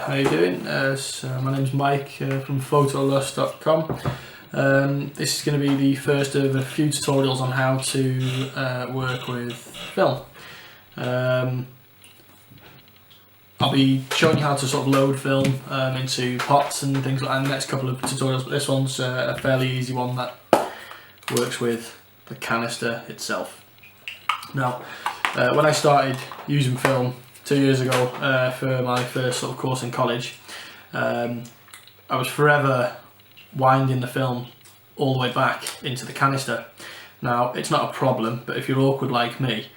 how you doing? My name's Mike from photolust.com. This is going to be the first of a few tutorials on how to work with film. I'll be showing you how to sort of load film into pots and things like that in the next couple of tutorials, but this one's a fairly easy one that works with the canister itself. Now, when I started using film 2 years ago for my first sort of course in college, I was forever winding the film all the way back into the canister. Now, it's not a problem, but if you're awkward like me,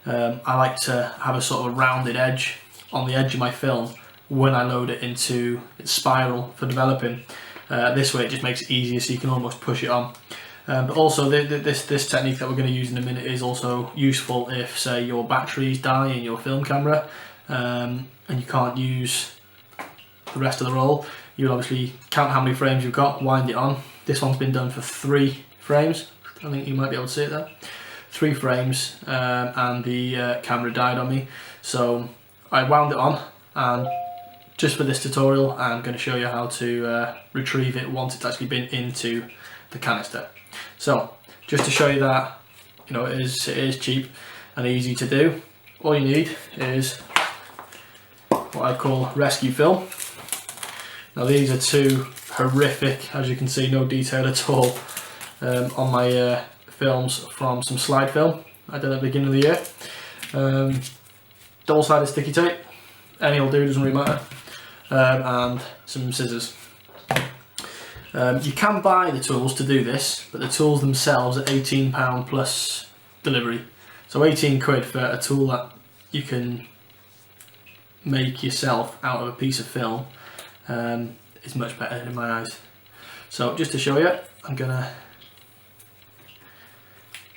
I like to have a sort of rounded edge on the edge of my film when I load it into its spiral for developing. This way it just makes it easier, so you can almost push it on. But also this technique that we're going to use in a minute is also useful if, say, your batteries die in your film camera and you can't use the rest of the roll. You'll obviously count how many frames you've got, wind it on. This one's been done for 3 frames. I think you might be able to see it there. 3 frames and the camera died on me. So I wound it on, and just for this tutorial I'm going to show you how to retrieve it once it's actually been into the canister. So just to show you that, you know, it is cheap and easy to do. All you need is what I call rescue film. Now these are 2 horrific, as you can see, no detail at all on my films from some slide film I did at the beginning of the year. Double-sided sticky tape, any will do, doesn't really matter, and some scissors. You can buy the tools to do this, but the tools themselves are £18 plus delivery. So 18 quid for a tool that you can make yourself out of a piece of film is much better in my eyes. So just to show you, I'm gonna,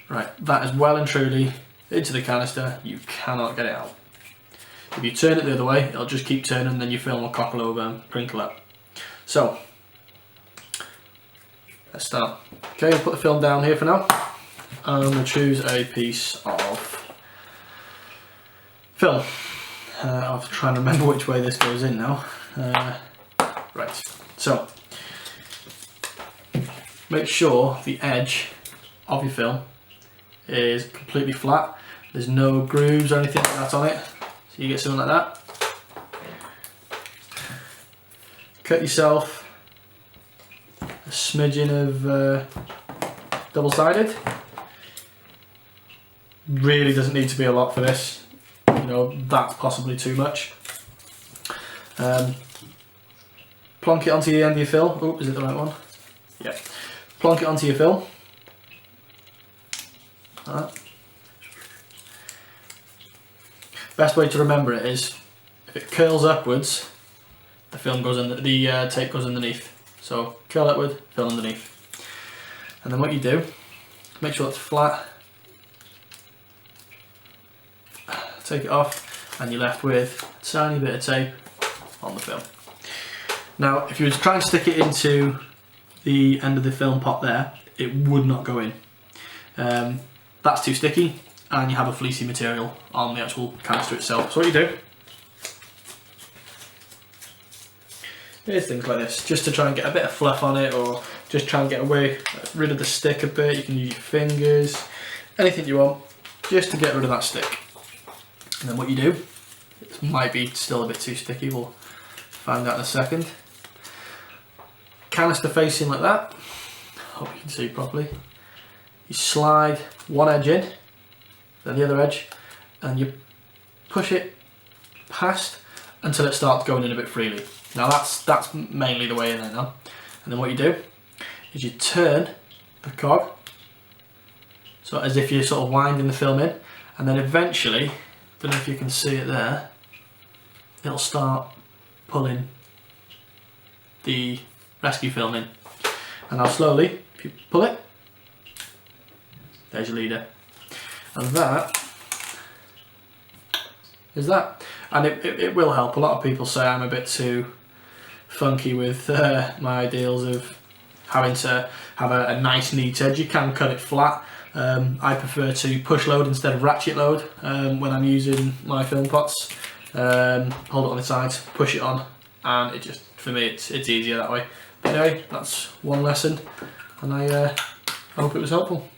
that is well and truly into the canister. You cannot get it out. If you turn it the other way, it'll just keep turning, then your film will cockle over and crinkle up. So let's start. Okay, I'll put the film down here for now. I'm going to choose a piece of film. I'll try and remember which way this goes in now. Right, so make sure the edge of your film is completely flat. There's no grooves or anything like that on it. So you get something like that. Cut yourself a smidgen of double-sided. Really doesn't need to be a lot for this. You know, that's possibly too much. Plonk it onto the end of your film. Oh, is it the right one? Yeah. Plonk it onto your film. Like that. Best way to remember it is, if it curls upwards, the film goes in, the tape goes underneath. So curl upward, film underneath. And then what you do, make sure it's flat, take it off, and you're left with a tiny bit of tape on the film. Now, if you were to try and stick it into the end of the film pot there, it would not go in. That's too sticky, and you have a fleecy material on the actual canister itself. So what you do is things like this, just to try and get a bit of fluff on it, or just try and get rid of the stick a bit. You can use your fingers, anything you want, just to get rid of that stick. And then what you do, it might be still a bit too sticky, we'll find out in a second. Canister facing like that, hope you can see properly. You slide one edge in, then the other edge, and you push it past until it starts going in a bit freely. Now that's mainly the way in there now. And then what you do is you turn the cog, so as if you're sort of winding the film in, and then eventually, I don't know if you can see it there, it'll start pulling the rescue film in. And now slowly, if you pull it, there's your leader. And that is that. And it will help. A lot of people say I'm a bit too funky with my ideals of having to have a nice neat edge. You can cut it flat. I prefer to push load instead of ratchet load when I'm using my film pots. Hold it on the sides, push it on, and it just, for me, it's easier that way. But anyway, that's one lesson, and I hope it was helpful.